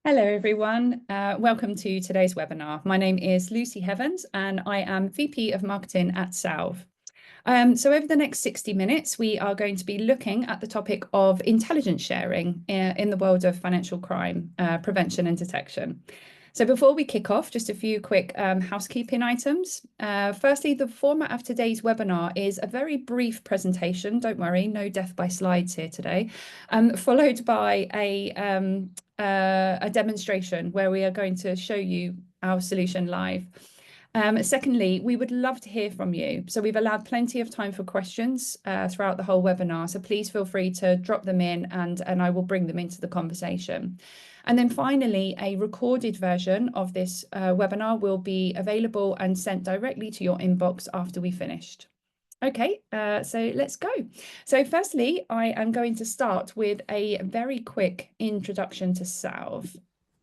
Hello, everyone. Welcome to today's webinar. My name is Lucy Heavens, and I am VP of Marketing at Salv. So over the next 60 minutes, we are going to be looking at the topic of intelligence sharing in the world of financial crime prevention and detection. So before we kick off, just a few quick housekeeping items. Firstly, the format of today's webinar is a very brief presentation. Don't worry, no death by slides here today, followed by a demonstration where we are going to show you our solution live. Secondly, we would love to hear from you. So we've allowed plenty of time for questions throughout the whole webinar. So please feel free to drop them in and I will bring them into the conversation. And then finally, a recorded version of this webinar will be available and sent directly to your inbox after we finished. Okay, so let's go. So firstly, I am going to start with a very quick introduction to Salv.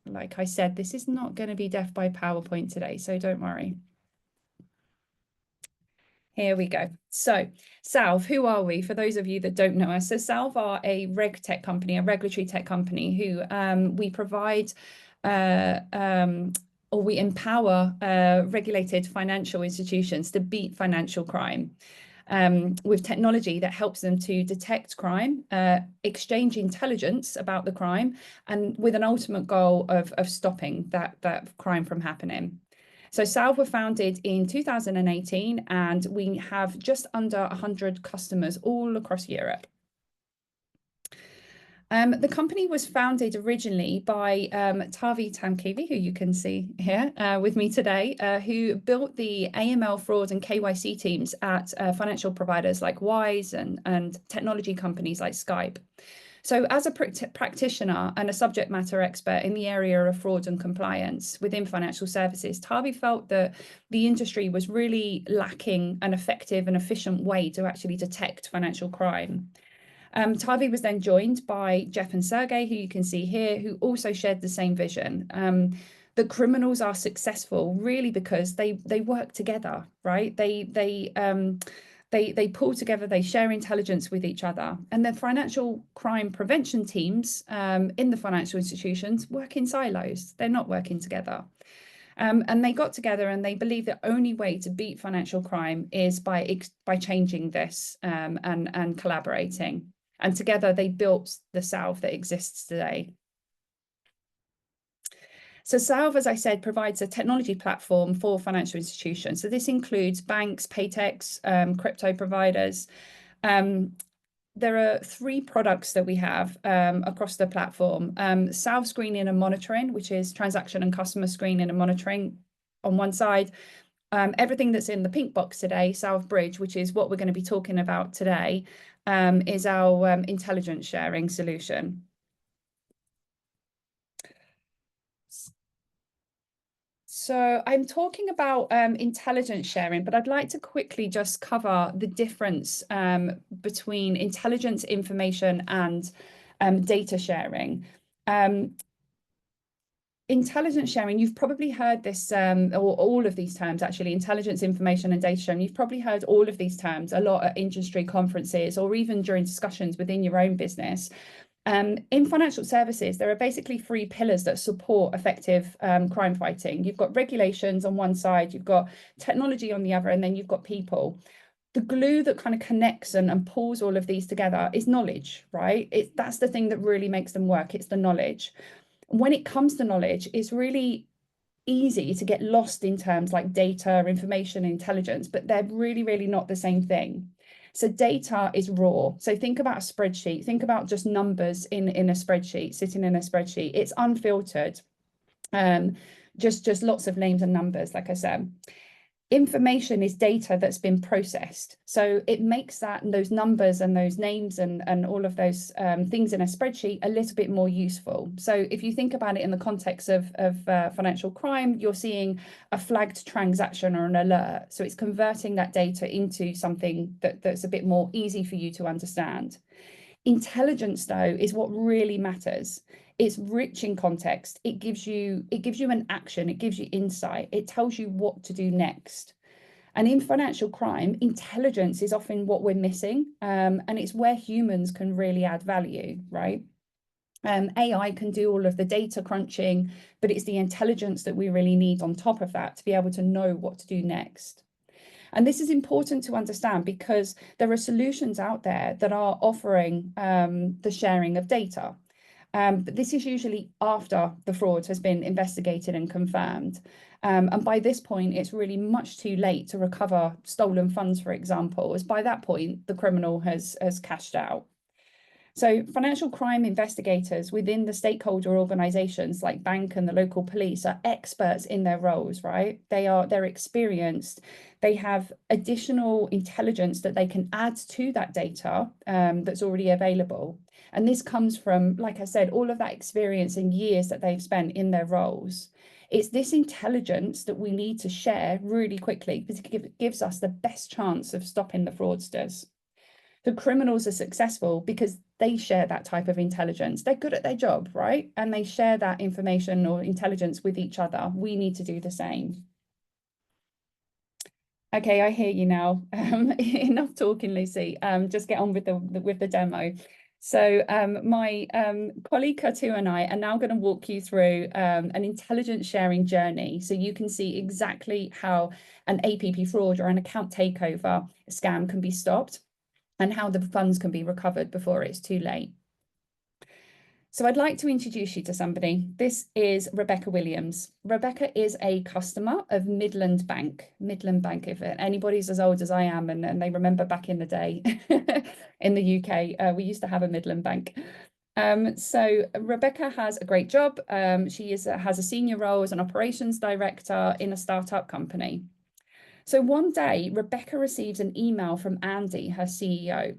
Like I said, this is not going to be death by PowerPoint today, so don't worry. Here we go. So Salv, who are we? For those of you that don't know us, so Salv are a reg tech company, a regulatory tech company who we provide or we empower regulated financial institutions to beat financial crime with technology that helps them to detect crime, exchange intelligence about the crime, and with an ultimate goal of stopping that crime from happening. So Salv were founded in 2018, and we have just under 100 customers all across Europe. The company was founded originally by Tavi Tamkivi, who you can see here with me today, who built the AML fraud and KYC teams at financial providers like Wise and technology companies like Skype. So as a practitioner and a subject matter expert in the area of fraud and compliance within financial services, Tavi felt that the industry was really lacking an effective and efficient way to actually detect financial crime. Tavi was then joined by Jeff and Sergey, who you can see here, who also shared the same vision. The criminals are successful really because they work together, right? They pull together, they share intelligence with each other. And the financial crime prevention teams in the financial institutions work in silos. They're not working together. And they got together and they believe the only way to beat financial crime is by changing this and collaborating. And together they built the Salv that exists today. So Salv, as I said, provides a technology platform for financial institutions. So this includes banks, fintechs, crypto providers. There are 3 products that we have across the platform. Salv Screening and Monitoring, which is transaction and customer screening and monitoring on one side. Everything that's in the pink box today, Salv Bridge, which is what we're going to be talking about today, is our intelligence sharing solution. So I'm talking about intelligence sharing, but I'd like to quickly just cover the difference between intelligence, information, and data sharing. Intelligence sharing, you've probably heard this, or all of these terms actually, intelligence, information, and data sharing. You've probably heard all of these terms a lot at industry conferences or even during discussions within your own business. In financial services, there are basically 3 pillars that support effective crime fighting. You've got regulations on one side, you've got technology on the other, and then you've got people. The glue that kind of connects and pulls all of these together is knowledge, right? That's the thing that really makes them work. It's the knowledge. When it comes to knowledge, it's really easy to get lost in terms like data, information, intelligence, but they're really, really not the same thing. So data is raw. So think about a spreadsheet. Think about just numbers in a spreadsheet, sitting in a spreadsheet. It's unfiltered, just lots of names and numbers, like I said. Information is data that's been processed. So it makes those numbers and those names and all of those things in a spreadsheet a little bit more useful. So if you think about it in the context of financial crime, you're seeing a flagged transaction or an alert. So it's converting that data into something that's a bit more easy for you to understand. Intelligence, though, is what really matters. It's rich in context. It gives you an action. It gives you insight. It tells you what to do next. And in financial crime, intelligence is often what we're missing. And it's where humans can really add value, right? AI can do all of the data crunching, but it's the intelligence that we really need on top of that to be able to know what to do next. And this is important to understand because there are solutions out there that are offering the sharing of data. But this is usually after the fraud has been investigated and confirmed. And by this point, it's really much too late to recover stolen funds, for example, as by that point, the criminal has cashed out. So financial crime investigators within the stakeholder organizations like bank and the local police are experts in their roles, right? They're experienced. They have additional intelligence that they can add to that data that's already available. And this comes from, like I said, all of that experience and years that they've spent in their roles. It's this intelligence that we need to share really quickly because it gives us the best chance of stopping the fraudsters. The criminals are successful because they share that type of intelligence. They're good at their job, right? And they share that information or intelligence with each other. We need to do the same. Okay, I hear you now. Enough talking, Lucy. Just get on with the demo. So my colleague Katu and I are now going to walk you through an intelligence sharing journey so you can see exactly how an APP fraud or an account takeover scam can be stopped and how the funds can be recovered before it's too late. So I'd like to introduce you to somebody. This is Rebecca Williams. Rebecca is a customer of Midland Bank. Midland Bank, if anybody's as old as I am and they remember back in the day in the UK, we used to have a Midland Bank. So Rebecca has a great job. She has a senior role as an operations director in a startup company. So one day, Rebecca receives an email from Andy, her CEO.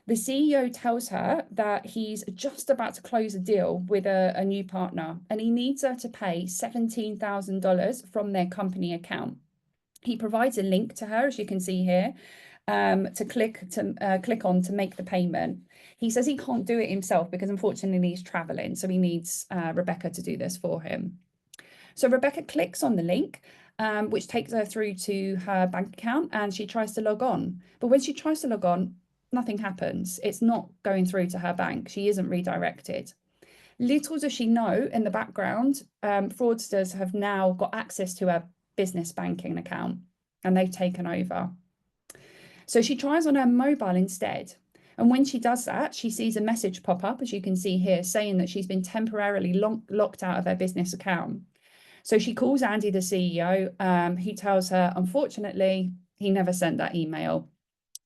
The CEO tells her that he's just about to close a deal with a new partner and he needs her to pay $17,000 from their company account. He provides a link to her, as you can see here, to click on to make the payment. He says he can't do it himself because unfortunately he's traveling, so he needs Rebecca to do this for him. So Rebecca clicks on the link, which takes her through to her bank account, and she tries to log on. But when she tries to log on, nothing happens. It's not going through to her bank. She isn't redirected. Little does she know in the background, fraudsters have now got access to her business banking account and they've taken over. So she tries on her mobile instead. And when she does that, she sees a message pop up, as you can see here, saying that she's been temporarily locked out of her business account. So she calls Andy, the CEO. He tells her, unfortunately, he never sent that email.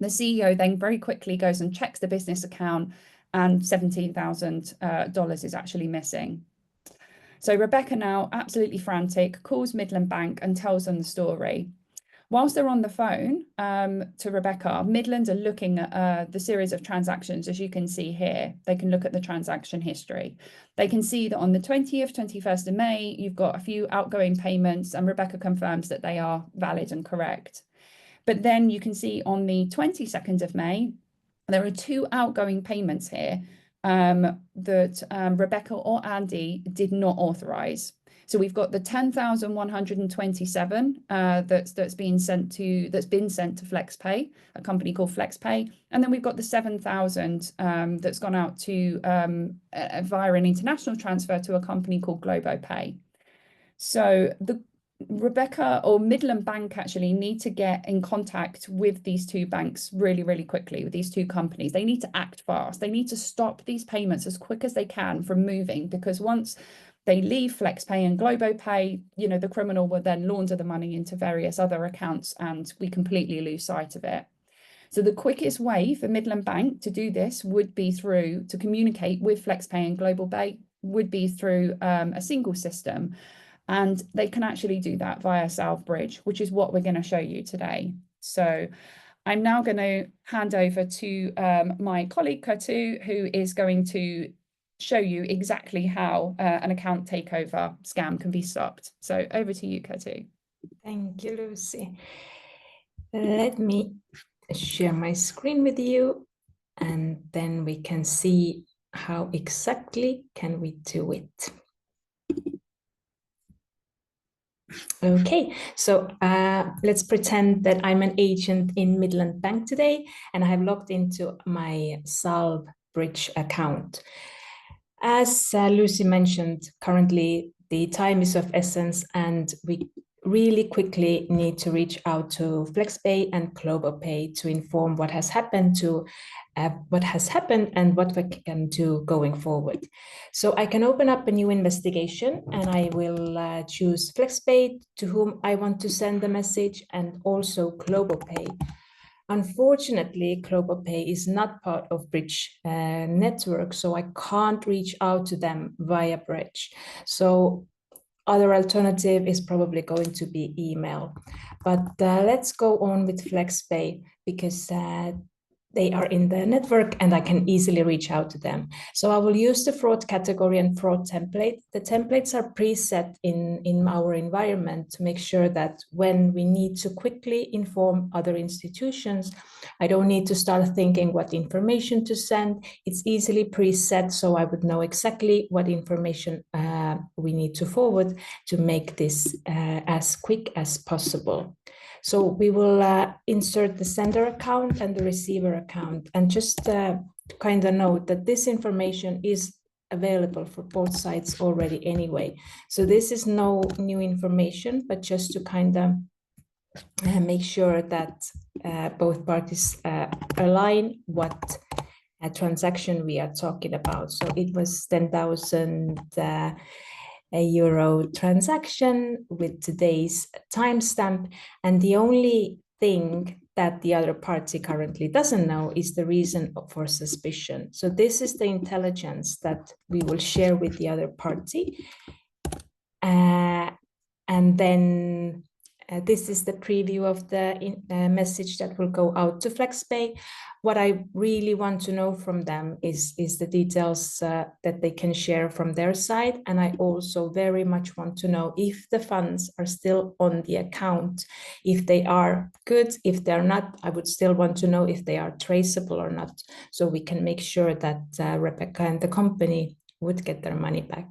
The CEO then very quickly goes and checks the business account and $17,000 is actually missing. So Rebecca, now absolutely frantic, calls Midland Bank and tells them the story. Whilst they're on the phone to Rebecca, Midland are looking at the series of transactions, as you can see here. They can look at the transaction history. They can see that on the 20th, 21st of May, you've got a few outgoing payments and Rebecca confirms that they are valid and correct. But then you can see on the 22nd of May, there are two outgoing payments here that Rebecca or Andy did not authorize. So we've got the 10,127 that's been sent to FlexPay, a company called FlexPay, and then we've got the 7,000 that's gone out to via an international transfer to a company called GloboPay. So Rebecca or Midland Bank actually need to get in contact with these two banks really, really quickly, with these two companies. They need to act fast. They need to stop these payments as quick as they can from moving, because once they leave FlexPay and GloboPay, you know, the criminal will then launder the money into various other accounts and we completely lose sight of it. So the quickest way for Midland Bank to do this would be to communicate with FlexPay and GloboPay would be through a single system. And they can actually do that via Salv Bridge, which is what we're going to show you today. So I'm now going to hand over to my colleague Katu, who is going to show you exactly how an account takeover scam can be stopped. So over to you, Katu. Thank you, Lucy. Let me share my screen with you, and then we can see how exactly can we do it. Okay, so let's pretend that I'm an agent in Midland Bank today, and I have logged into my Salv Bridge account. As Lucy mentioned, currently the time is of essence, and we really quickly need to reach out to FlexPay and GlobalPay to inform what has happened and what we can do going forward. So I can open up a new investigation, and I will choose FlexPay, to whom I want to send the message, and also GlobalPay. Unfortunately, GlobalPay is not part of Bridge network, so I can't reach out to them via Bridge. So other alternative is probably going to be email. But let's go on with FlexPay, because they are in the network and I can easily reach out to them. So I will use the fraud category and fraud template. The templates are preset in our environment to make sure that when we need to quickly inform other institutions, I don't need to start thinking what information to send. It's easily preset, so I would know exactly what information we need to forward to make this as quick as possible. So we will insert the sender account and the receiver account, and just kind of note that this information is available for both sides already anyway. So this is no new information, but just to kind of make sure that both parties align what transaction we are talking about. So it was 10,000 euro transaction with today's timestamp, and the only thing that the other party currently doesn't know is the reason for suspicion. So this is the intelligence that we will share with the other party, and then this is the preview of the message that will go out to FlexPay. What I really want to know from them is the details that they can share from their side. And I also very much want to know if the funds are still on the account. If they are, good. If they're not, I would still want to know if they are traceable or not, so we can make sure that Rebecca and the company would get their money back.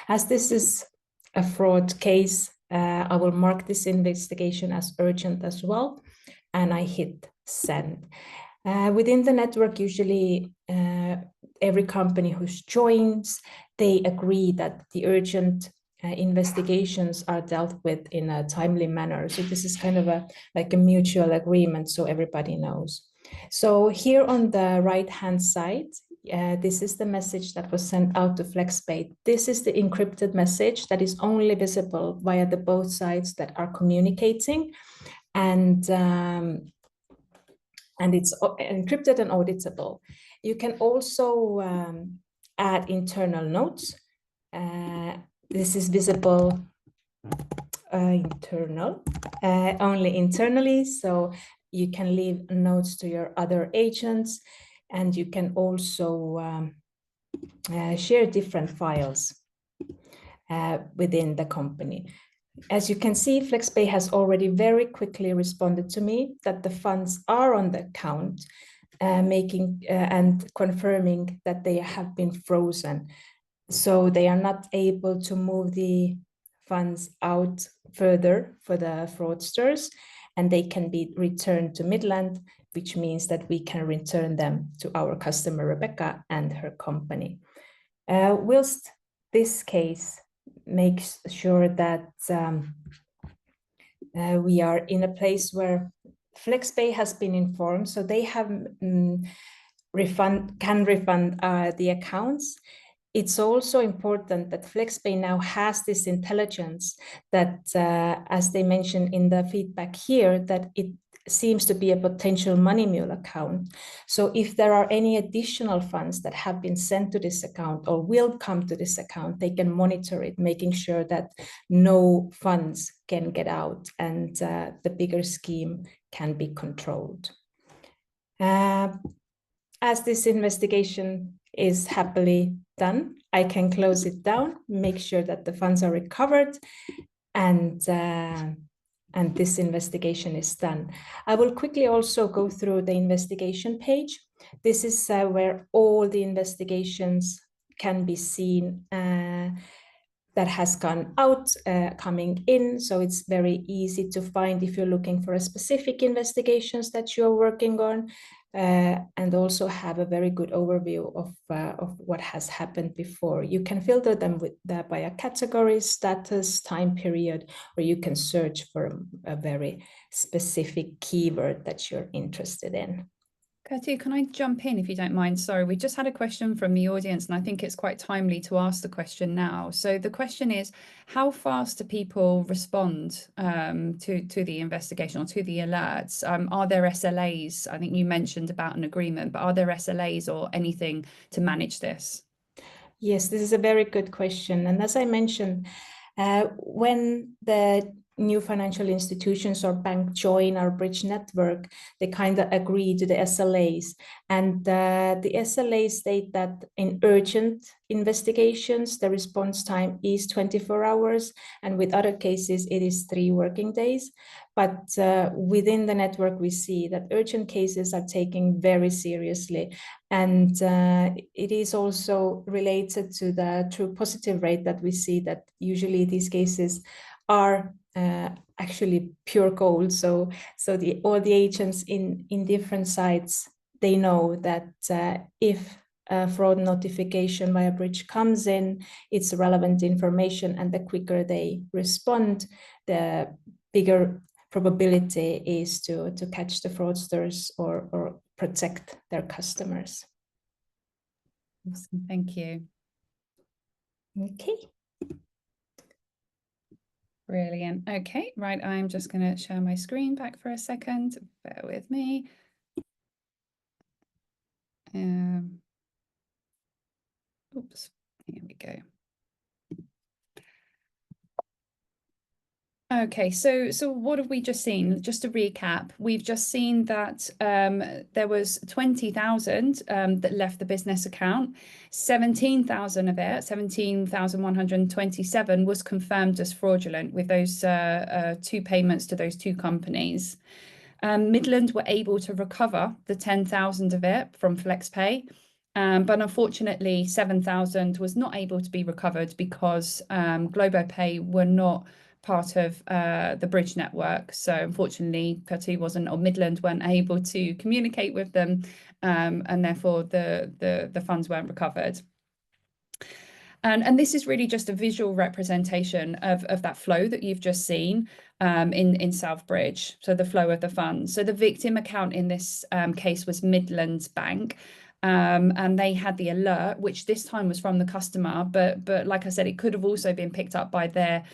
As this is a fraud case, I will mark this investigation as urgent as well, and I hit send. Within the network, usually every company who joins, they agree that the urgent investigations are dealt with in a timely manner. So this is kind of like a mutual agreement, so everybody knows. So here on the right-hand side, this is the message that was sent out to FlexPay. This is the encrypted message that is only visible via the both sides that are communicating, and it's encrypted and auditable. You can also add internal notes. This is visible only internally, so you can leave notes to your other agents, and you can also share different files within the company. As you can see, FlexPay has already very quickly responded to me that the funds are on the account, making and confirming that they have been frozen. So they are not able to move the funds out further for the fraudsters, and they can be returned to Midland, which means that we can return them to our customer, Rebecca, and her company. Whilst this case makes sure that we are in a place where FlexPay has been informed, so they have can refund the accounts. It's also important that FlexPay now has this intelligence that, as they mentioned in the feedback here, that it seems to be a potential money mule account. So if there are any additional funds that have been sent to this account or will come to this account, they can monitor it, making sure that no funds can get out, and the bigger scheme can be controlled. As this investigation is happily done, I can close it down, make sure that the funds are recovered, and this investigation is done. I will quickly also go through the investigation page. This is where all the investigations can be seen that has gone out, coming in. So it's very easy to find if you're looking for a specific investigations that you're working on. and also have a very good overview of what has happened before. You can filter them by a category, status, time period, or you can search for a very specific keyword that you're interested in. Katu, can I jump in if you don't mind? Sorry, we just had a question from the audience, and I think it's quite timely to ask the question now. So the question is, how fast do people respond to the investigation or to the alerts? Are there SLAs? I think you mentioned about an agreement, but are there SLAs or anything to manage this? Yes, this is a very good question. And as I mentioned, when the new financial institutions or bank join our bridge network, they kind of agree to the SLAs. And the SLAs state that in urgent investigations, the response time is 24 hours. And with other cases, it is 3 working days. But within the network, we see that urgent cases are taken very seriously. And it is also related to the true positive rate that we see, that usually these cases are actually pure gold. So all the agents in different sites, they know that if a fraud notification by a bridge comes in, it's relevant information, and the quicker they respond, the bigger probability is to catch the fraudsters or protect their customers. Awesome. Thank you. Okay. Brilliant. Okay, right. I'm just going to share my screen back for a second. Bear with me. Oops, here we go. Okay, so what have we just seen? Just to recap, we've just seen that there was 20,000 that left the business account. 17,000 of it, 17,127 was confirmed as fraudulent with those 2 payments to those 2 companies. Midland were able to recover the 10,000 of it from FlexPay. But unfortunately, 7,000 was not able to be recovered because GloboPay were not part of the bridge network. So unfortunately, Katu wasn't, or Midland weren't able to communicate with them, and therefore the funds weren't recovered. And this is really just a visual representation of that flow that you've just seen in Salv Bridge. So the flow of the funds. So the victim account in this case was Midland's Bank. And they had the alert, which this time was from the customer, but like I said, it could have also been picked up by their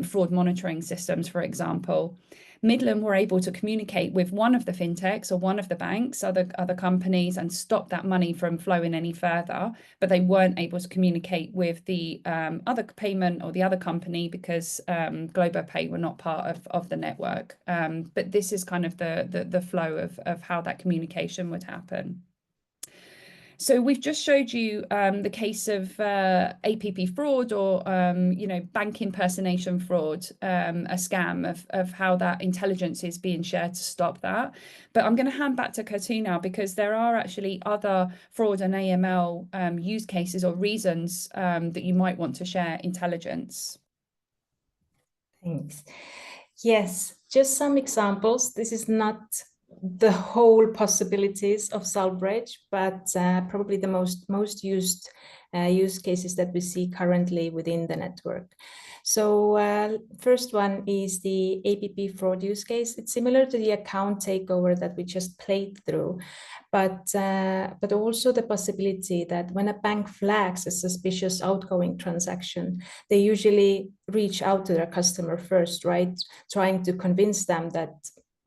fraud monitoring systems, for example. Midland were able to communicate with one of the fintechs or one of the banks, other companies, and stop that money from flowing any further, but they weren't able to communicate with the other payment or the other company because GloboPay were not part of the network. But this is kind of the flow of how that communication would happen. So we've just showed you the case of APP fraud or bank impersonation fraud, a scam of how that intelligence is being shared to stop that. But I'm going to hand back to Katu now, because there are actually other fraud and AML use cases or reasons that you might want to share intelligence. Thanks. Yes, just some examples. This is not the whole possibilities of Salv Bridge, but probably the most used use cases that we see currently within the network. So first one is the APP fraud use case. It's similar to the account takeover that we just played through, but also the possibility that when a bank flags a suspicious outgoing transaction, they usually reach out to their customer first, right? Trying to convince them that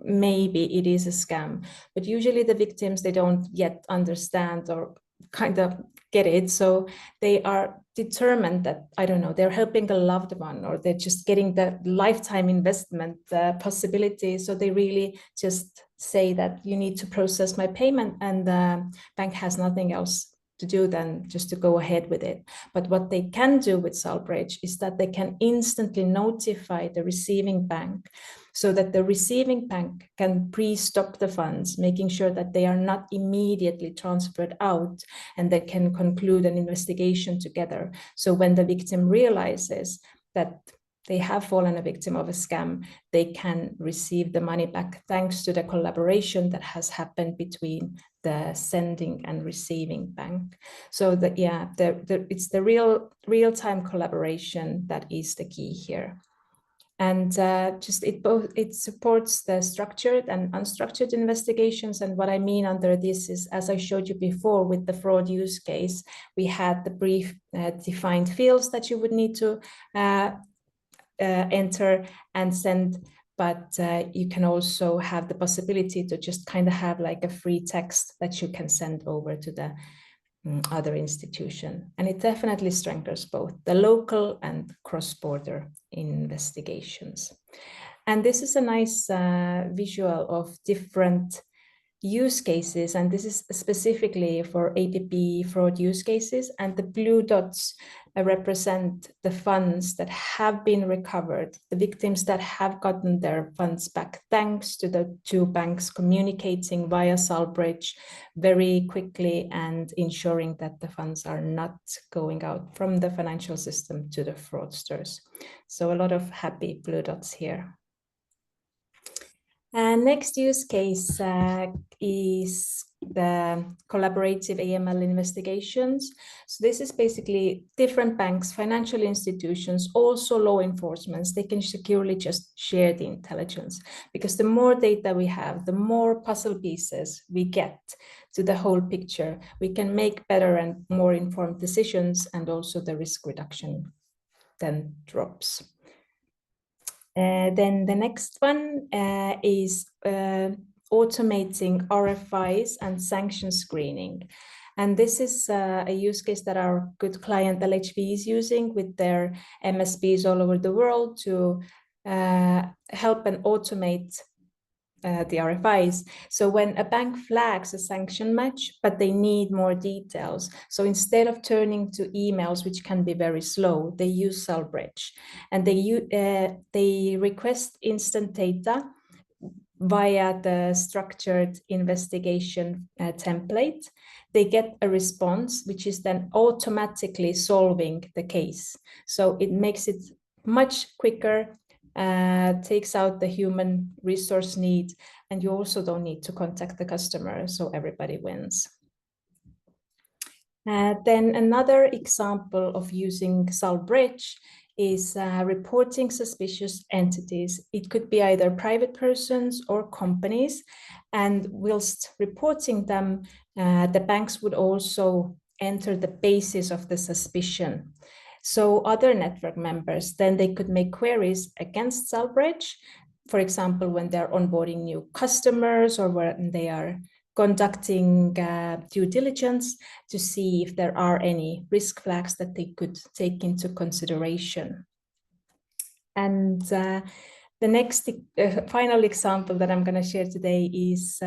maybe it is a scam, but usually the victims, they don't yet understand or kind of get it. So they are determined that, I don't know, they're helping a loved one, or they're just getting the lifetime investment possibility. So they really just say that you need to process my payment, and the bank has nothing else to do than just to go ahead with it. But what they can do with Salv Bridge is that they can instantly notify the receiving bank, so that the receiving bank can pre-stop the funds, making sure that they are not immediately transferred out, and they can conclude an investigation together. So when the victim realizes that they have fallen a victim of a scam, they can receive the money back thanks to the collaboration that has happened between the sending and receiving bank. So that, yeah, it's the real-time collaboration that is the key here. And it supports the structured and unstructured investigations. And what I mean under this is, as I showed you before with the fraud use case, we had the brief defined fields that you would need to enter and send, but you can also have the possibility to just kind of have like a free text that you can send over to the other institution. And it definitely strengthens both the local and cross-border investigations. And this is a nice visual of different use cases, and this is specifically for APP fraud use cases, and the blue dots represent the funds that have been recovered, the victims that have gotten their funds back thanks to the two banks communicating via Salv Bridge very quickly and ensuring that the funds are not going out from the financial system to the fraudsters. So a lot of happy blue dots here. And next use case is the collaborative AML investigations. So this is basically different banks, financial institutions, also law enforcement. They can securely just share the intelligence, because the more data we have, the more puzzle pieces we get to the whole picture, we can make better and more informed decisions, and also the risk reduction then drops. Then the next one is automating RFIs and sanction screening. And this is a use case that our good client LHV is using with their MSPs all over the world to help and automate the RFIs. So when a bank flags a sanction match, but they need more details, so instead of turning to emails, which can be very slow, they use Salv Bridge, and they request instant data via the structured investigation template. They get a response, which is then automatically solving the case. So it makes it much quicker, takes out the human resource need, and you also don't need to contact the customer, so everybody wins. Then another example of using Salv Bridge is reporting suspicious entities. It could be either private persons or companies, and whilst reporting them, the banks would also enter the basis of the suspicion. So other network members, then they could make queries against Salv Bridge, for example, when they're onboarding new customers or when they are conducting due diligence to see if there are any risk flags that they could take into consideration. And the next final example that I'm going to share today is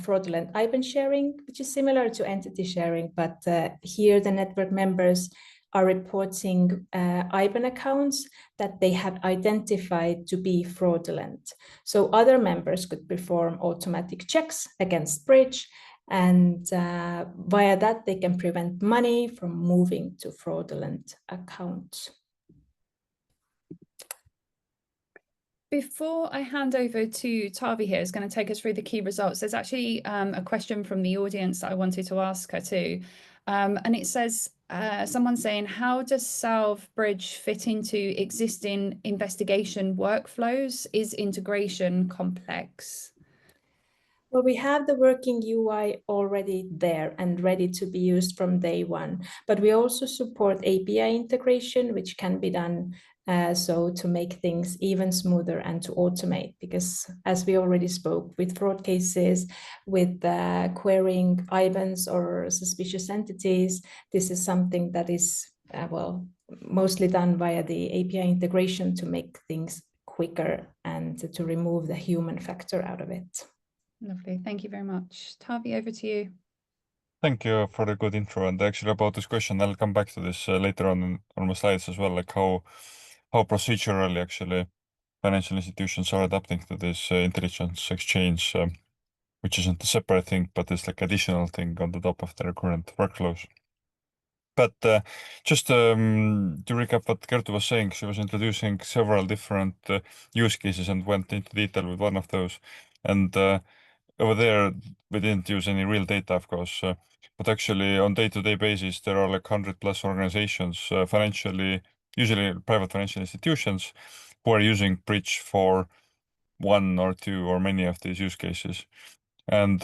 fraudulent IBAN sharing, which is similar to entity sharing, but here the network members are reporting IBAN accounts that they have identified to be fraudulent. So other members could perform automatic checks against Bridge, and via that they can prevent money from moving to fraudulent accounts. Before I hand over to Tavi here, who's going to take us through the key results, there's actually a question from the audience that I wanted to ask her too. And it says, someone saying, how does Salv Bridge fit into existing investigation workflows? Is integration complex? Well, we have the working UI already there and ready to be used from day one, but we also support API integration, which can be done so to make things even smoother and to automate, because as we already spoke with fraud cases, with querying IBANs or suspicious entities, this is something that is, well, mostly done via the API integration to make things quicker and to remove the human factor out of it. Lovely. Thank you very much. Tavi, over to you. Thank you for the good intro. And actually about this question, I'll come back to this later on my slides as well, like how procedurally actually financial institutions are adapting to this intelligence exchange, which isn't a separate thing, but it's like additional thing on the top of their current workflows. But just to recap what Kertu was saying, she was introducing several different use cases and went into detail with one of those. And over there, we didn't use any real data, of course, but actually on day-to-day basis, there are like 100+ organizations, usually private financial institutions, who are using Bridge for one or two or many of these use cases. And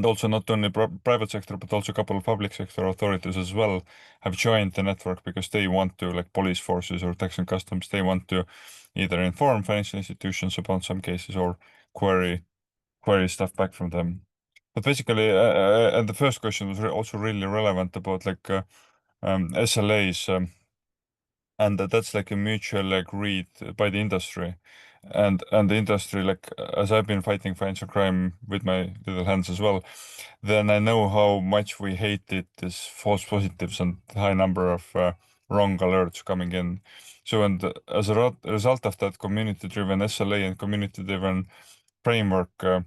also not only private sector, but also a couple of public sector authorities as well have joined the network because they want to, like police forces or tax and customs, they want to either inform financial institutions about some cases or query stuff back from them. But basically, and the first question was also really relevant about like SLAs, and that's like a mutual agreed by the industry, and the industry, like as I've been fighting financial crime with my little hands as well, then I know how much we hated this false positives and high number of wrong alerts coming in. So, and as a result of that community-driven SLA and community-driven framework,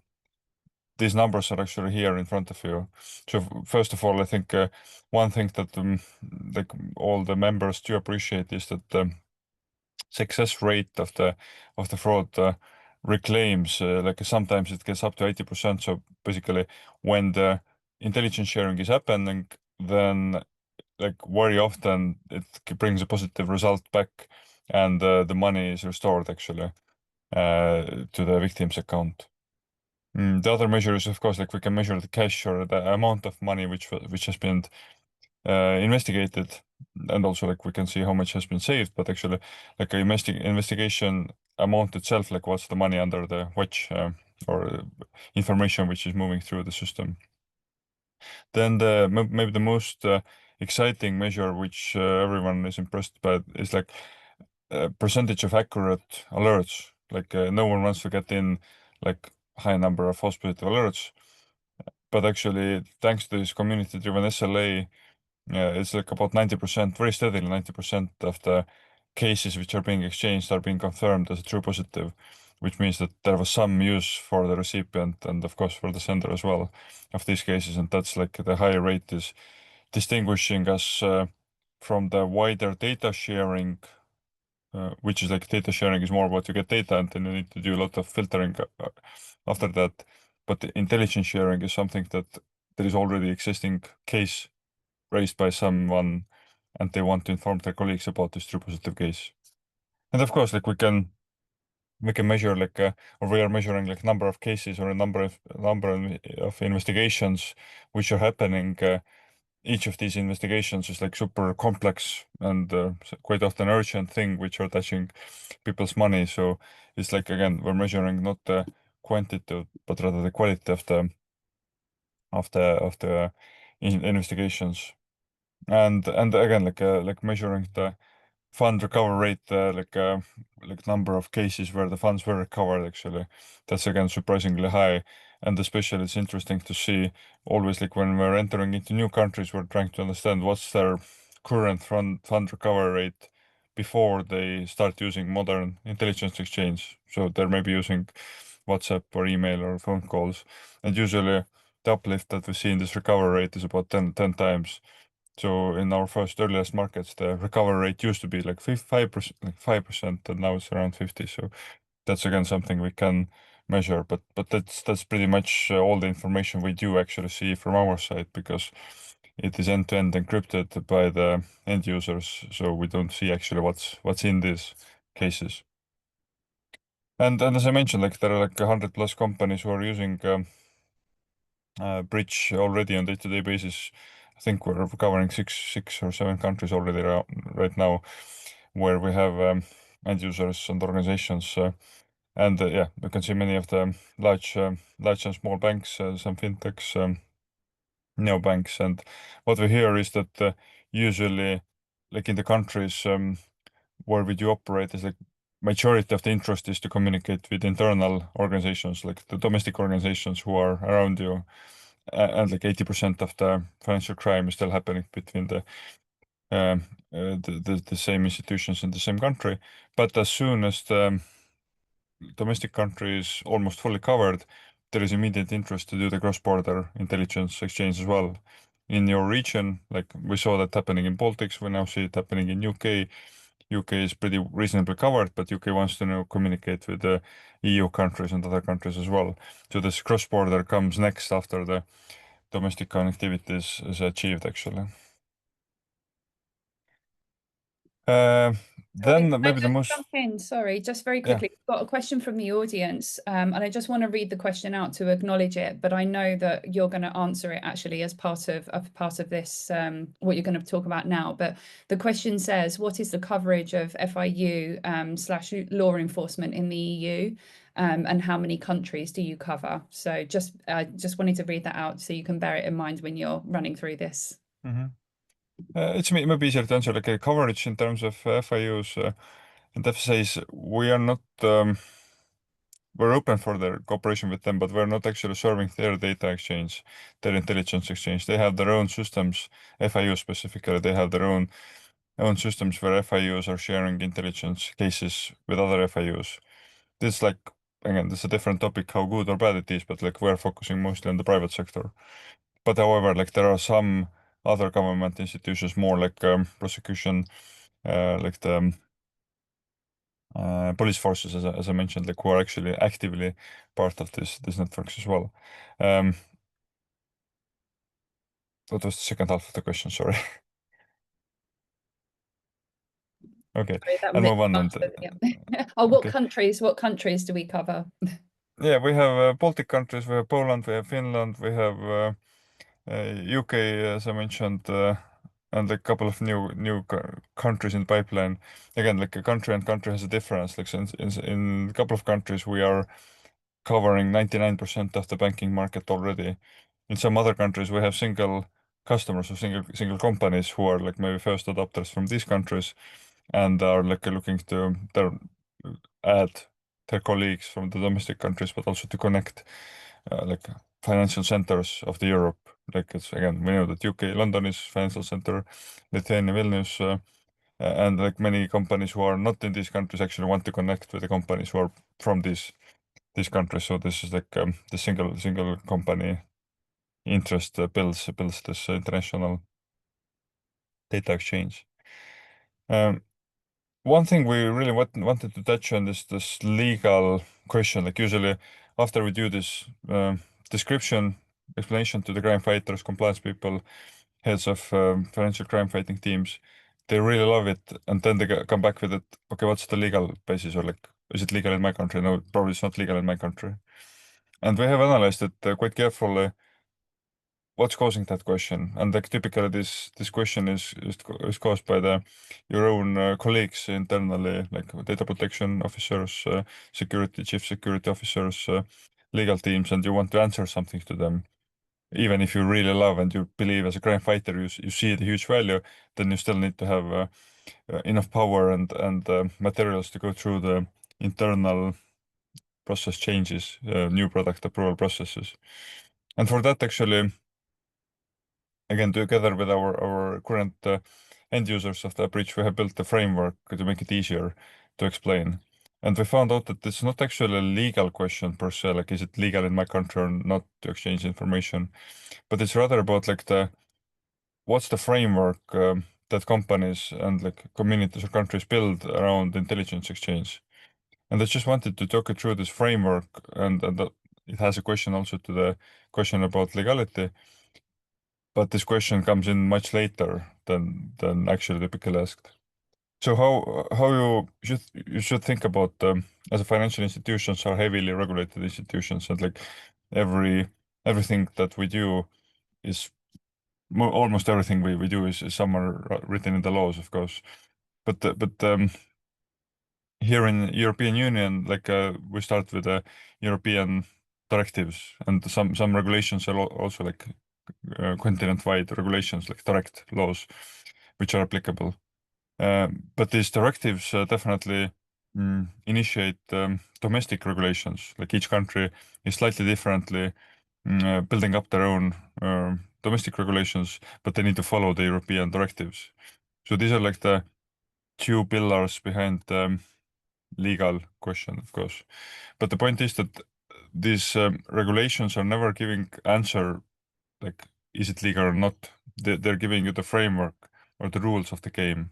these numbers are actually here in front of you. So first of all, I think one thing that like all the members do appreciate is that the success rate of the fraud reclaims like sometimes it gets up to 80%. So basically, when the intelligence sharing is happening, then like very often it brings a positive result back, and the money is restored actually to the victim's account. The other measure is, of course, like we can measure the cash or the amount of money which has been investigated, and also like we can see how much has been saved. But actually, like an investigation amount itself, like what's the money under the watch or information which is moving through the system. Then maybe the most exciting measure which everyone is impressed by is like percentage of accurate alerts. Like no one wants to get in like high number of false positive alerts, but actually thanks to this community-driven SLA, it's like about 90%, very steadily 90% of the cases which are being exchanged are being confirmed as a true positive, which means that there was some use for the recipient and of course for the sender as well of these cases. And that's like the high rate is distinguishing us from the wider data sharing, which is like data sharing is more about you get data and then you need to do a lot of filtering after that. But the intelligence sharing is something that there is already existing case raised by someone and they want to inform their colleagues about this true positive case. And of course, like we can measure like or we are measuring like number of cases or a number of investigations which are happening. Each of these investigations is like super complex and quite often urgent thing which are touching people's money. So it's like again we're measuring not the quantity but rather the quality of the investigations. And again like measuring the fund recovery rate, like number of cases where the funds were recovered actually, that's again surprisingly high. And especially it's interesting to see always like when we're entering into new countries, we're trying to understand what's their current fund recovery rate before they start using modern intelligence exchange. So they're maybe using WhatsApp or email or phone calls, and usually the uplift that we see in this recovery rate is about 10 times. So in our first earliest markets, the recovery rate used to be like 5%, and now it's around 50. So that's again something we can measure. But that's pretty much all the information we do actually see from our side, because it is end-to-end encrypted by the end users. So we don't see actually what's in these cases. And as I mentioned, like there are like 100+ companies who are using Bridge already on day-to-day basis. I think we're covering six or seven countries already right now, where we have end users and organizations. And yeah, you can see many of the large and small banks, some fintechs, neobanks. And what we hear is that usually, like in the countries where we do operate, is like majority of the interest is to communicate with internal organizations, like the domestic organizations who are around you. And like 80% of the financial crime is still happening between the same institutions in the same country. But as soon as the domestic country is almost fully covered, there is immediate interest to do the cross-border intelligence exchange as well. in your region. Like we saw that happening in Baltics, we now see it happening in UK. UK is pretty reasonably covered, but UK wants to now communicate with the EU countries and other countries as well. So this cross-border comes next after the domestic connectivity is achieved, actually. Then maybe the most... Jump in, sorry, just very quickly. I've got a question from the audience, and I just want to read the question out to acknowledge it, but I know that you're going to answer it actually as part of this, what you're going to talk about now. But the question says, what is the coverage of FIU / law enforcement in the EU? And how many countries do you cover? So just wanted to read that out so you can bear it in mind when you're running through this. It's maybe easier to answer, like coverage in terms of FIUs and FSAs. We are not, we're open for their cooperation with them, but we're not actually serving their data exchange, their intelligence exchange. They have their own systems, FIU specifically, they have their own systems where FIUs are sharing intelligence cases with other FIUs. This is like, again, this is a different topic, how good or bad it is, but like we're focusing mostly on the private sector. But however, like there are some other government institutions, more like prosecution, like the police forces, as I mentioned, like who are actually actively part of these networks as well. What was the second half of the question? Sorry. Okay, Sorry, I'll move on. Oh, what countries do we cover? Yeah, we have Baltic countries, we have Poland, we have Finland, we have UK, as I mentioned, and a couple of new countries in pipeline. Again, like a country and country has a difference. Like in a couple of countries, we are covering 99% of the banking market already. In some other countries, we have single customers or single companies who are like maybe first adopters from these countries and are like looking to add their colleagues from the domestic countries, but also to connect like financial centers of the Europe. Like it's, again, we know that UK, London is financial center, Lithuania, Vilnius, and like many companies who are not in these countries actually want to connect with the companies who are from these countries. So this is like the single company interest builds this international data exchange. One thing we really wanted to touch on is this legal question. Like usually after we do this description, explanation to the crime fighters, compliance people, heads of financial crime fighting teams, they really love it. And then they come back with it, okay, what's the legal basis? Or like, is it legal in my country? No, probably it's not legal in my country. And we have analyzed it quite carefully. What's causing that question? And like typically this question is caused by your own colleagues internally, like data protection officers, chief security officers, legal teams, and you want to answer something to them. Even if you really love and you believe as a crime fighter, you see the huge value, then you still need to have enough power and materials to go through the internal process changes, new product approval processes. And for that, actually, again, together with our current end users of the bridge, we have built a framework to make it easier to explain. And we found out that it's not actually a legal question per se, like is it legal in my country or not to exchange information, but it's rather about like what's the framework that companies and like communities or countries build around intelligence exchange. And I just wanted to talk you through this framework, and it has a question also to the question about legality. But this question comes in much later than actually typically asked. So how you should think about as a financial institutions are heavily regulated institutions, and like everything that we do is almost everything we do is somewhere written in the laws, of course. But here in European Union, like we start with the European directives, and some regulations are also like continent-wide regulations, like direct laws, which are applicable. But these directives definitely initiate domestic regulations. Like each country is slightly differently building up their own domestic regulations, but they need to follow the European directives. So these are like the two pillars behind the legal question, of course. But the point is that these regulations are never giving answer like, is it legal or not? they're giving you the framework or the rules of the game,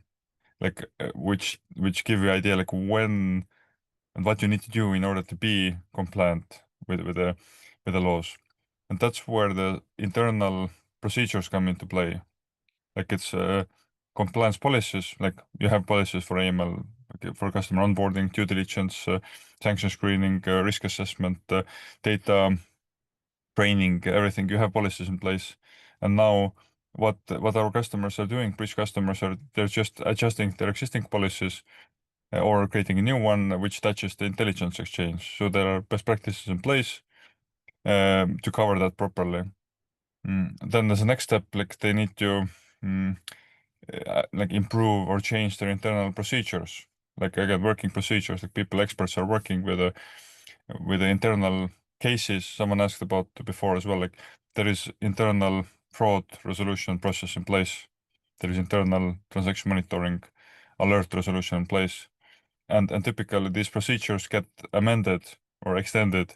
like which give you idea like when and what you need to do in order to be compliant with the laws. And that's where the internal procedures come into play. Like it's compliance policies, like you have policies for AML, for customer onboarding, due diligence, sanction screening, risk assessment, data training, everything. You have policies in place. And now what our customers are doing, bridge customers they're just adjusting their existing policies or creating a new one which touches the intelligence exchange. So there are best practices in place to cover that properly. Then as a next step, like they need to like improve or change their internal procedures. Like again, working procedures, like experts are working with the internal cases. Someone asked about before as well, like there is internal fraud resolution process in place. There is internal transaction monitoring alert resolution in place. And typically these procedures get amended or extended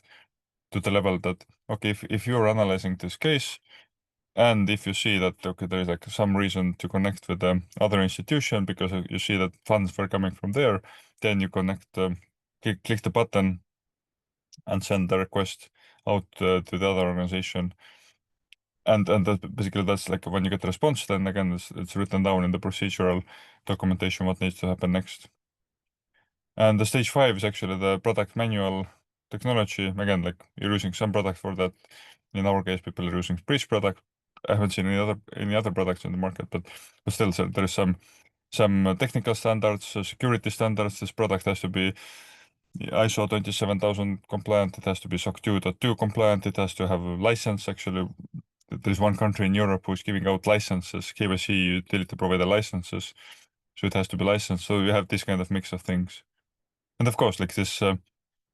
to the level that, okay, if you're analyzing this case and if you see that, okay, there is like some reason to connect with the other institution because you see that funds were coming from there, then you connect, click the button and send the request out to the other organization. And that basically that's like when you get the response, then again, it's written down in the procedural documentation what needs to happen next. And the stage 5 is actually the product manual technology. Again, like you're using some product for that. In our case, people are using Bridge product. I haven't seen any other products in the market, but still, so there is some technical standards, security standards. This product has to be ISO 27000 compliant. It has to be SOC 2.2 compliant. It has to have a license. Actually, there's one country in Europe who's giving out licenses, KYC utility provider licenses. So it has to be licensed. So you have this kind of mix of things. And of course, like this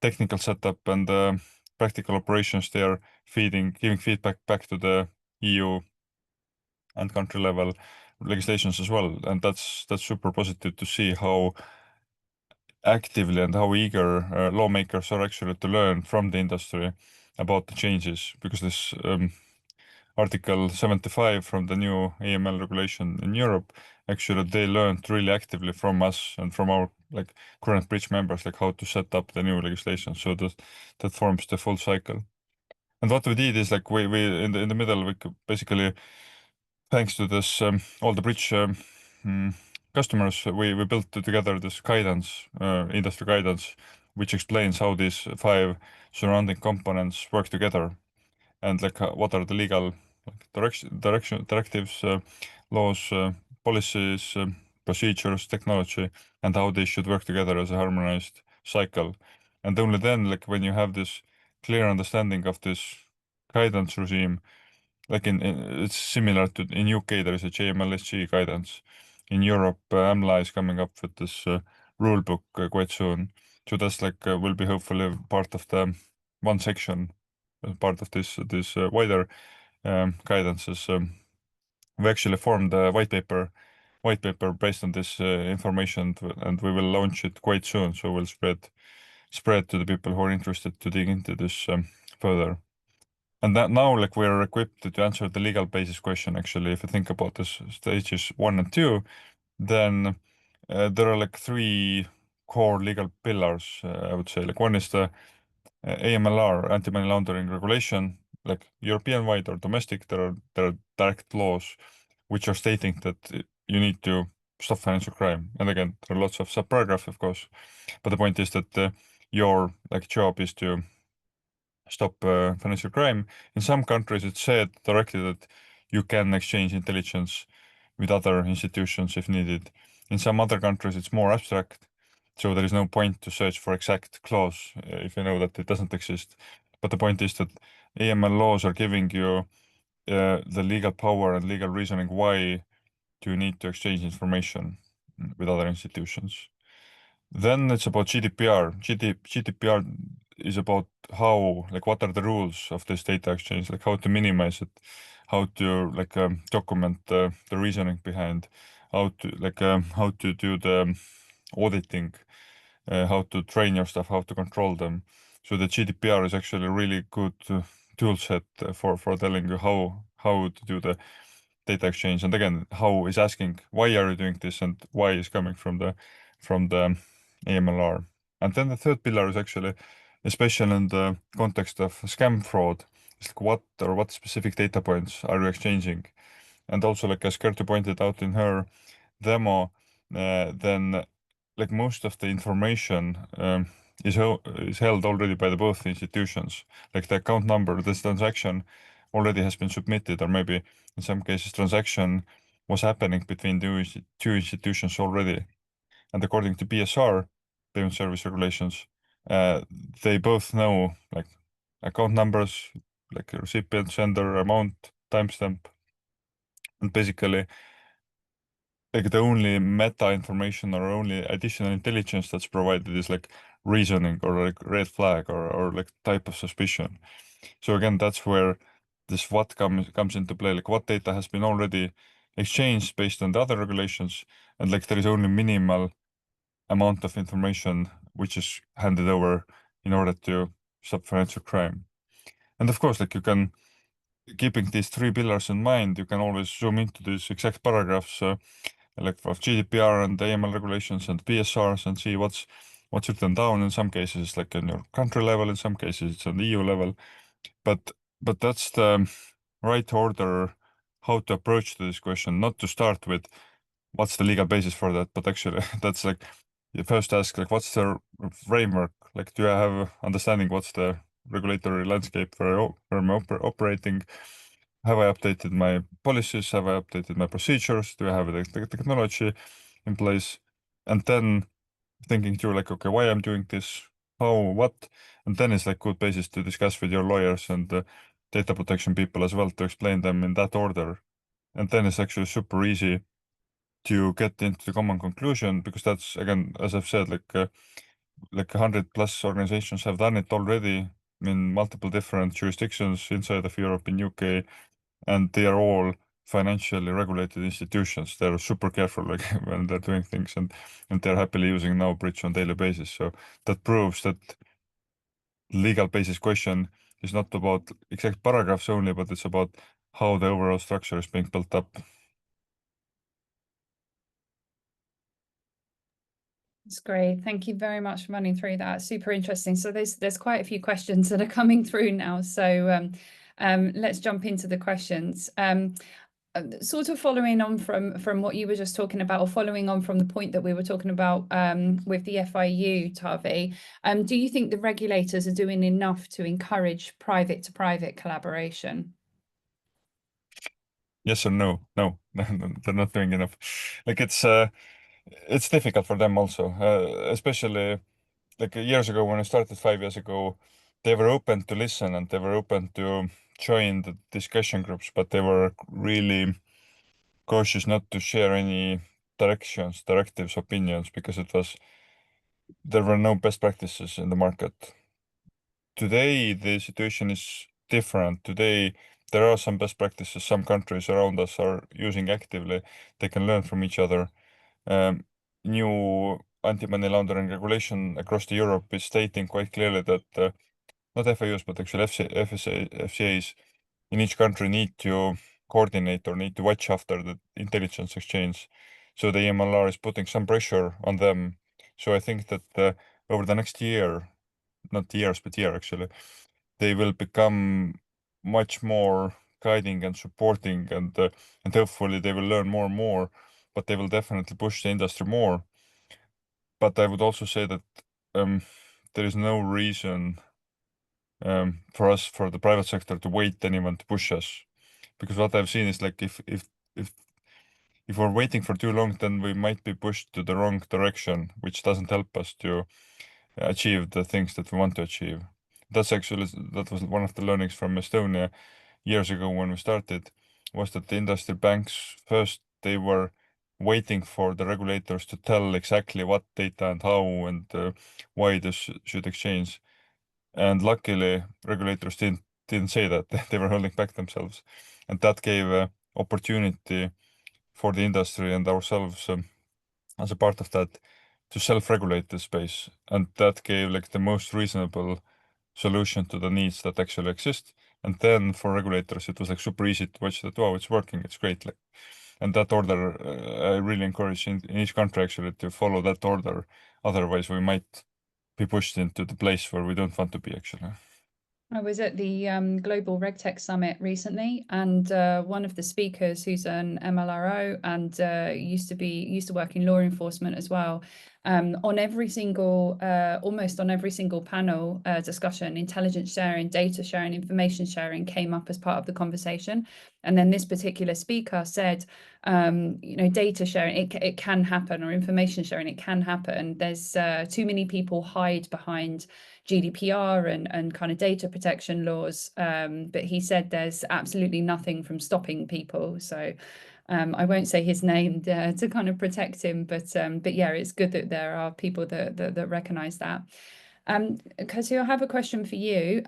technical setup and practical operations, they are giving feedback back to the EU and country level legislations as well. And that's super positive to see how actively and how eager lawmakers are actually to learn from the industry about the changes, because this Article 75 from the new AML regulation in Europe, actually they learned really actively from us and from our like current bridge members, like how to set up the new legislation. So that forms the full cycle. And what we did is like we in the middle we could basically, thanks to this all the bridge customers, we built together this guidance, industry guidance, which explains how these 5 surrounding components work together and like what are the legal directives, laws, policies, procedures, technology, and how they should work together as a harmonized cycle. And only then, like when you have this clear understanding of this guidance regime, like it's similar to in UK there is a JMLSG guidance. In Europe, AMLA is coming up with this rule book quite soon. So that's like will be hopefully part of the one section, part of this wider guidances. We actually formed a white paper based on this information, and we will launch it quite soon. So we'll spread to the people who are interested to dig into this further. And that now, like we're equipped to answer the legal basis question. Actually, if you think about this stages 1 and 2, then there are like 3 core legal pillars. I would say, like one is the AMLR, anti-money laundering regulation, like European-wide or domestic. There are direct laws which are stating that you need to stop financial crime. And again, there are lots of sub-paragraphs, of course, but the point is that your like job is to stop financial crime. In some countries, it's said directly that you can exchange intelligence with other institutions if needed. In some other countries, it's more abstract, so there is no point to search for exact clause if you know that it doesn't exist. But the point is that AML laws are giving you the legal power and legal reasoning why do you need to exchange information with other institutions. Then it's about GDPR. GDPR is about how, like, what are the rules of this data exchange, like how to minimize it, how to like document the reasoning behind, how to do the auditing, how to train your staff, how to control them. So the GDPR is actually a really good tool set for telling you how to do the data exchange. And again, how is asking why are you doing this and why is coming from the AMLR. And then the third pillar is actually, especially in the context of scam fraud, is like what specific data points are you exchanging? And also, like as Kertu pointed out in her demo, then like most of the information is held already by both institutions. Like the account number, this transaction already has been submitted, or maybe in some cases transaction was happening between two institutions already. And according to BSR, payment service regulations, they both know like account numbers, like recipient, sender, amount, timestamp, and basically like the only meta information or only additional intelligence that's provided is like reasoning or like red flag or like type of suspicion. So again, that's where this what comes into play, like what data has been already exchanged based on the other regulations, and like there is only minimal amount of information which is handed over in order to stop financial crime. And of course, like you can, keeping these three pillars in mind, you can always zoom into these exact paragraphs like of GDPR and AML regulations and PSRs and see what's written down. In some cases, like in your country level, in some cases it's on the EU level. But that's the right order how to approach this question, not to start with what's the legal basis for that, but actually that's like you first ask like what's the framework, like do I have understanding what's the regulatory landscape where I'm operating, have I updated my policies, have I updated my procedures, do I have the technology in place, and then thinking through like okay, why I'm doing this, how, what, and then it's like good basis to discuss with your lawyers and data protection people as well to explain them in that order. And then it's actually super easy to get into the common conclusion, because that's again, as I've said, like 100+ organizations have done it already in multiple different jurisdictions inside of Europe, in UK, and they are all financially regulated institutions. They're super careful like when they're doing things, and they're happily using now Bridge on daily basis. So that proves that legal basis question is not about exact paragraphs only, but it's about how the overall structure is being built up. That's great. Thank you very much for running through that. Super interesting. So there's quite a few questions that are coming through now. So let's jump into the questions. Sort of following on from what you were just talking about, or following on from the point that we were talking about with the FIU, Tavi, do you think the regulators are doing enough to encourage private-to-private collaboration? Yes or no? No, they're not doing enough. Like it's difficult for them also, especially like years ago when I started 5 years ago, they were open to listen and they were open to join the discussion groups, but they were really cautious not to share any directives, opinions, because there were no best practices in the market. Today, the situation is different. Today, there are some best practices some countries around us are using actively. They can learn from each other. New anti-money laundering regulation across Europe is stating quite clearly that not FIUs, but actually FCAs in each country need to coordinate or need to watch after the intelligence exchange. So the EMLR is putting some pressure on them. So I think that over the next year, not years, but year actually, they will become much more guiding and supporting, and hopefully they will learn more and more, but they will definitely push the industry more. But I would also say that there is no reason for us, for the private sector, to wait anyone to push us, because what I've seen is like if we're waiting for too long, then we might be pushed to the wrong direction, which doesn't help us to achieve the things that we want to achieve. That was one of the learnings from Estonia years ago when we started, was that the industry banks first, they were waiting for the regulators to tell exactly what data and how and why this should exchange. And luckily, regulators didn't say that. They were holding back themselves, and that gave opportunity for the industry and ourselves as a part of that to self-regulate the space, and that gave like the most reasonable solution to the needs that actually exist. And then for regulators, it was like super easy to watch that, wow, it's working, it's great. Like, and that order, I really encourage in each country actually to follow that order. Otherwise, we might be pushed into the place where we don't want to be actually. I was at the Global RegTech Summit recently, and one of the speakers, who's an MLRO and used to work in law enforcement as well, on every single, almost on every single panel discussion, intelligence sharing, data sharing, information sharing came up as part of the conversation. And then this particular speaker said, data sharing, it can happen, or information sharing, it can happen. There's too many people hide behind GDPR and kind of data protection laws. But he said there's absolutely nothing from stopping people. So I won't say his name to kind of protect him, but yeah, it's good that there are people that recognize that. Kazu, I have a question for you.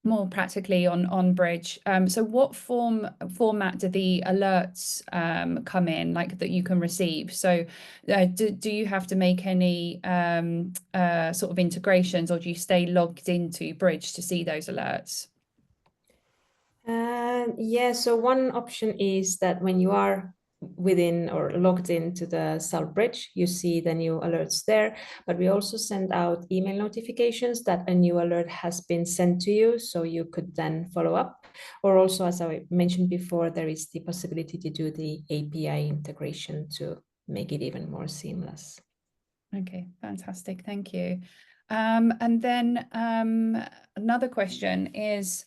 More practically on Bridge. So what format do the alerts come in, like that you can receive? So do you have to make any sort of integrations, or do you stay logged into Bridge to see those alerts? Yeah, so one option is that when you are within or logged into the Salv Bridge, you see the new alerts there, but we also send out email notifications that a new alert has been sent to you, so you could then follow up. Or also, as I mentioned before, there is the possibility to do the API integration to make it even more seamless. Okay, fantastic. Thank you. And then another question is,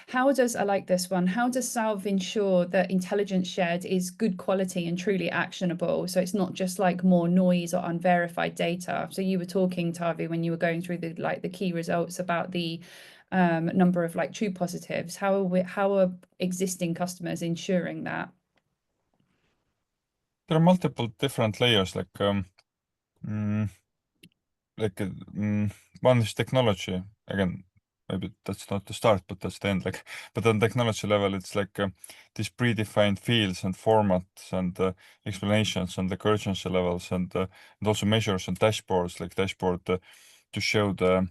how does, I like this one, how does Salv ensure that intelligence shared is good quality and truly actionable? So it's not just like more noise or unverified data. So you were talking, Tavi, when you were going through the key results about the number of like true positives. How are existing customers ensuring that? There are multiple different layers, one is technology. Again, maybe that's not the start, but that's the end. But on technology level, it's these predefined fields and formats and explanations and the urgency levels and also measures and dashboards, to show the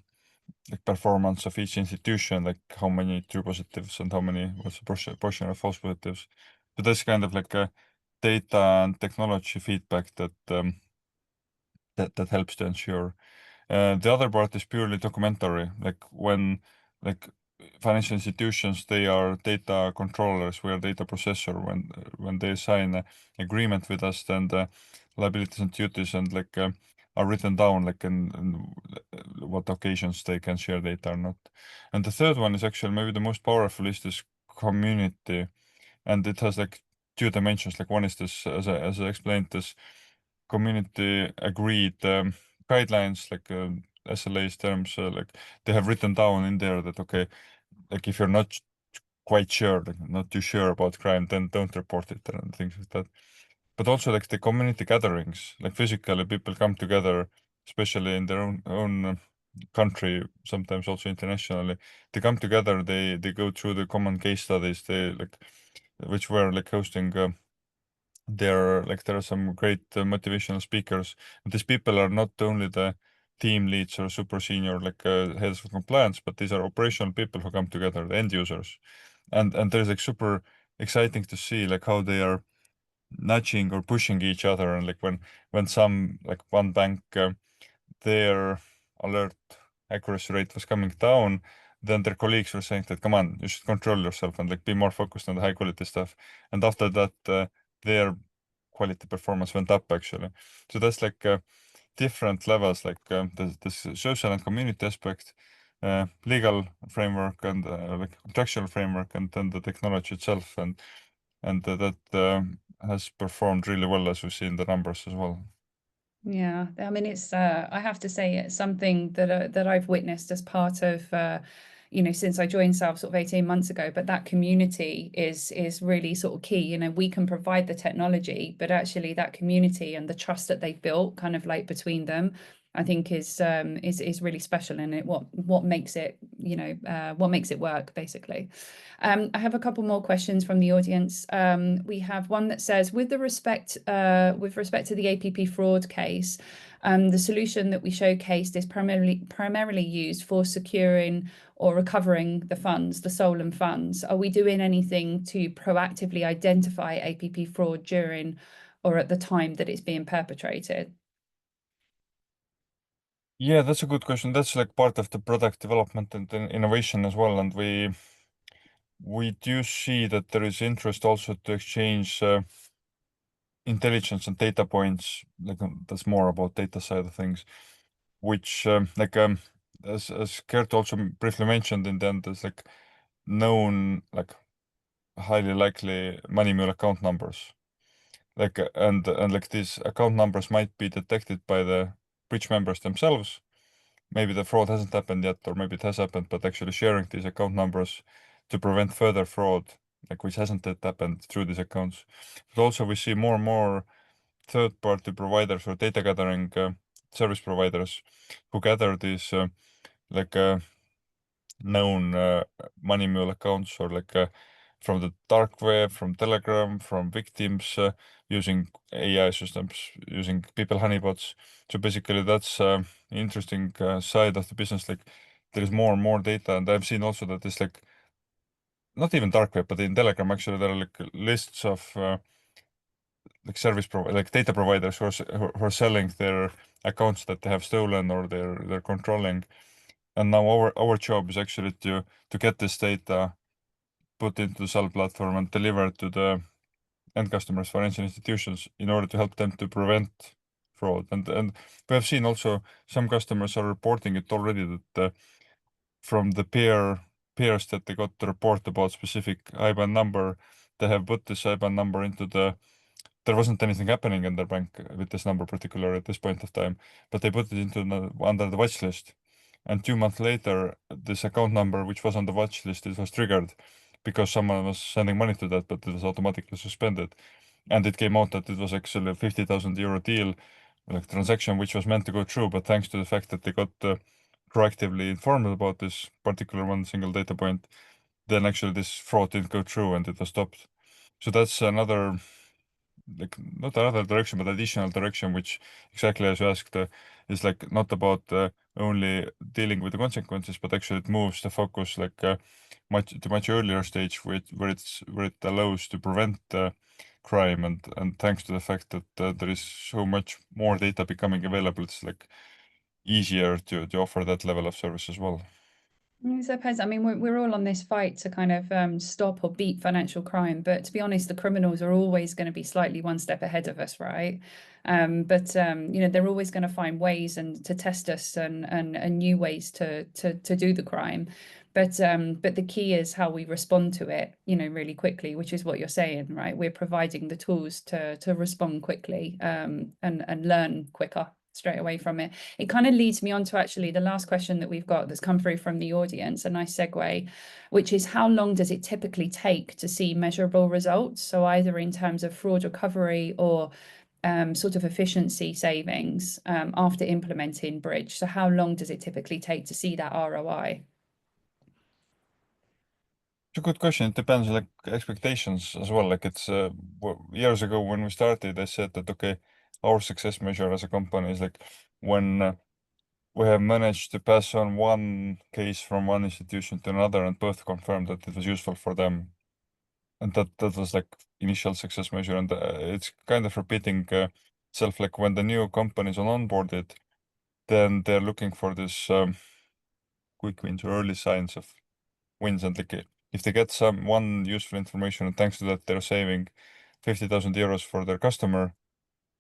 performance of each institution, like how many true positives and how many what's the portion of false positives. So that's kind of like a data and technology feedback that helps to ensure. The other part is purely documentary, when financial institutions, they are data controllers, we are data processor. When they sign an agreement with us, then the liabilities and duties are written down, in what occasions they can share data or not. And the third one is actually maybe the most powerful, is this community, and it has two dimensions. One is this, as I explained, this community agreed guidelines, SLA's terms, they have written down in there that, okay, if you're not quite sure, not too sure about crime, then don't report it and things like that. But also the community gatherings, physically people come together, especially in their own country, sometimes also internationally. They come together, they go through the common case studies, which were hosting there are some great motivational speakers. And these people are not only the team leads or super senior heads of compliance, but these are operational people who come together, the end users. And there's super exciting to see how they are nudging or pushing each other. And when some one bank, their alert accuracy rate was coming down, then their colleagues were saying that, come on, you should control yourself and be more focused on the high quality stuff. And after that, their quality performance went up actually. So that's different levels, the social and community aspect, legal framework, and contractual framework, and then the technology itself, and that has performed really well, as we see in the numbers as well. Yeah, I mean, it's I have to say it's something that I've witnessed as part of since I joined Salv sort of 18 months ago. But that community is really sort of key. We can provide the technology, but actually that community and the trust that they've built kind of between them I think is really special, and what makes it, what makes it work, basically. I have a couple more questions from the audience. We have one that says, with respect to the APP fraud case, the solution that we showcased is primarily used for securing or recovering the funds, the stolen funds. Are we doing anything to proactively identify APP fraud during or at the time that it's being perpetrated? Yeah, that's a good question. That's like part of the product development and innovation as well. And we do see that there is interest also to exchange intelligence and data points. Like that's more about data side of things, which as Gert also briefly mentioned in the end, there's like known like highly likely money mule account numbers. Like and like these account numbers might be detected by the bridge members themselves. Maybe the fraud hasn't happened yet, or maybe it has happened, but actually sharing these account numbers to prevent further fraud, like which hasn't yet happened through these accounts. But also we see more and more third-party providers or data gathering service providers who gather these like known money mule accounts or like from the dark web, from Telegram, from victims using AI systems, using people honeypots. So basically that's interesting side of the business. Like there is more and more data, and I've seen also that it's like not even dark web, but in Telegram actually there are like lists of like like data providers who are selling their accounts that they have stolen or they're controlling. And now our job is actually to get this data put into the Salv platform and deliver it to the end customers, financial institutions, in order to help them to prevent fraud. And we have seen also some customers are reporting it already that from the peers that they got to report about specific IBAN number, they have put this IBAN number into there wasn't anything happening in their bank with this number particularly at this point of time, but they put it into under the watch list. And 2 months later, this account number, which was on the watch list, it was triggered because someone was sending money to that, but it was automatically suspended. And it came out that it was actually a 50,000 euro deal, like transaction, which was meant to go through, but thanks to the fact that they got proactively informed about this particular one single data point, then actually this fraud didn't go through and it was stopped. So that's another, like not another direction, but additional direction, which exactly as you asked, is like not about only dealing with the consequences, but actually it moves the focus like much earlier stage where it allows to prevent crime, and thanks to the fact that there is so much more data becoming available, it's like easier to offer that level of service as well. I suppose, I mean, we're all on this fight to kind of stop or beat financial crime, but to be honest, the criminals are always going to be slightly one step ahead of us, right? But they're always going to find ways and to test us and new ways to do the crime. But the key is how we respond to it, really quickly, which is what you're saying, right? We're providing the tools to respond quickly and learn quicker straight away from it. It kind of leads me on to actually the last question that we've got that's come through from the audience, a nice segue, which is how long does it typically take to see measurable results? So either in terms of fraud recovery or sort of efficiency savings after implementing Bridge. So how long does it typically take to see that ROI? It's a good question. It depends like expectations as well. Like it's years ago when we started, I said that okay, our success measure as a company is like when we have managed to pass on one case from one institution to another and both confirmed that it was useful for them. And that was like initial success measure. And it's kind of repeating itself, like when the new companies are onboarded, then they're looking for this quick wins or early signs of wins. And like if they get one useful information and thanks to that they're saving 50,000 euros for their customer,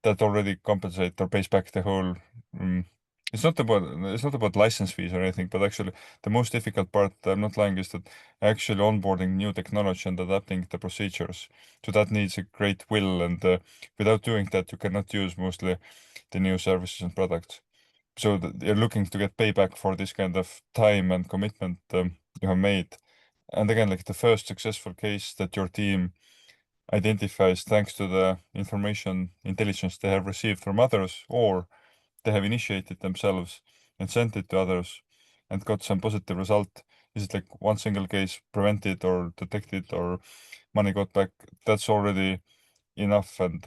that already compensate or pays back the whole. It's not about license fees or anything, but actually the most difficult part, I'm not lying, is that actually onboarding new technology and adapting the procedures. So that needs a great will, and without doing that, you cannot use mostly the new services and products. So you're looking to get payback for this kind of time and commitment you have made. And again, like the first successful case that your team identifies thanks to the information intelligence they have received from others, or they have initiated themselves and sent it to others and got some positive result. Is it like one single case prevented or detected or money got back? That's already enough. And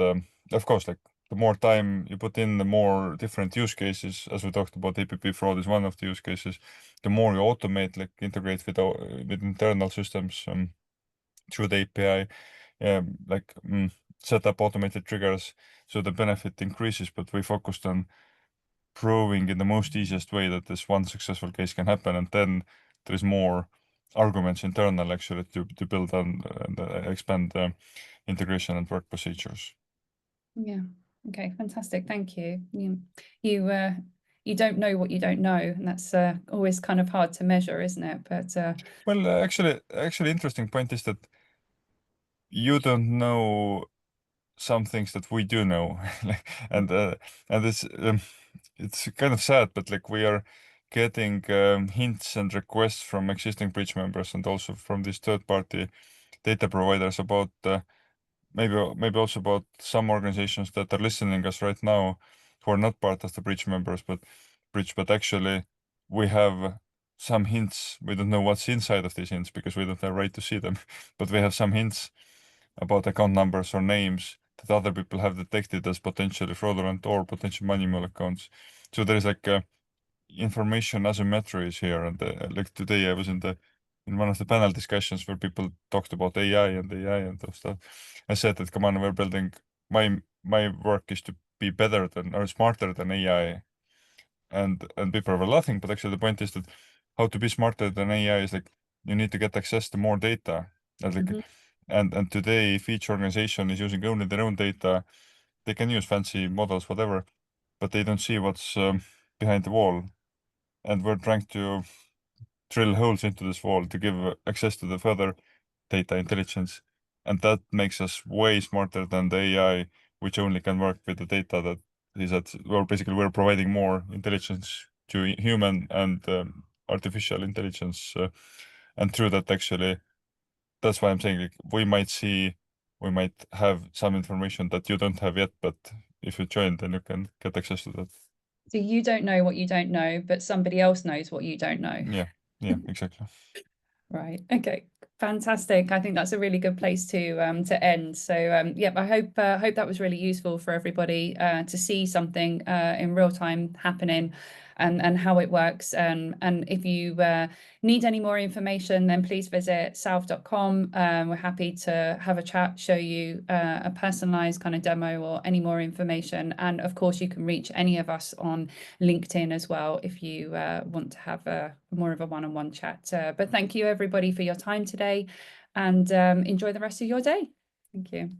of course, like the more time you put in, the more different use cases, as we talked about, APP fraud is one of the use cases. The more you automate, like integrate with internal systems through the API, set up automated triggers, so the benefit increases. But we focused on proving in the most easiest way that this one successful case can happen, and then there is more arguments internal actually to build on and expand the integration and work procedures. Yeah. Okay. Fantastic. Thank you. You don't know what you don't know, and that's always kind of hard to measure, isn't it? But well, actually, interesting point is that you don't know some things that we do know, and it's kind of sad, but like we are getting hints and requests from existing bridge members and also from these third-party data providers about maybe also about some organizations that are listening us right now who are not part of the bridge members, but actually we have some hints. We don't know what's inside of these hints because we don't have right to see them, but we have some hints about account numbers or names that other people have detected as potentially fraudulent or potential money mule accounts. So there is like information asymmetry is here, and like today I was in one of the panel discussions where people talked about AI and stuff. I said that come on, we're building my work is to be better than or smarter than AI, and people were laughing, but actually the point is that how to be smarter than AI is like you need to get access to more data. And like and today if each organization is using only their own data, they can use fancy models, whatever, but they don't see what's behind the wall. And we're trying to drill holes into this wall to give access to the further data intelligence. And that makes us way smarter than the AI, which only can work with the data that is at, well, basically we're providing more intelligence to human and artificial intelligence. And through that, actually, that's why I'm saying like, we might have some information that you don't have yet, but if you join, then you can get access to that. So you don't know what you don't know, but somebody else knows what you don't know. Yeah, exactly. Right. Okay. Fantastic. I think that's a really good place to end. So yeah, I hope that was really useful for everybody to see something in real time happening and how it works. And if you need any more information, then please visit salv.com. We're happy to have a chat, show you a personalized kind of demo or any more information. And of course, you can reach any of us on LinkedIn as well if you want to have more of a one-on-one chat. But thank you everybody for your time today, and enjoy the rest of your day. Thank you.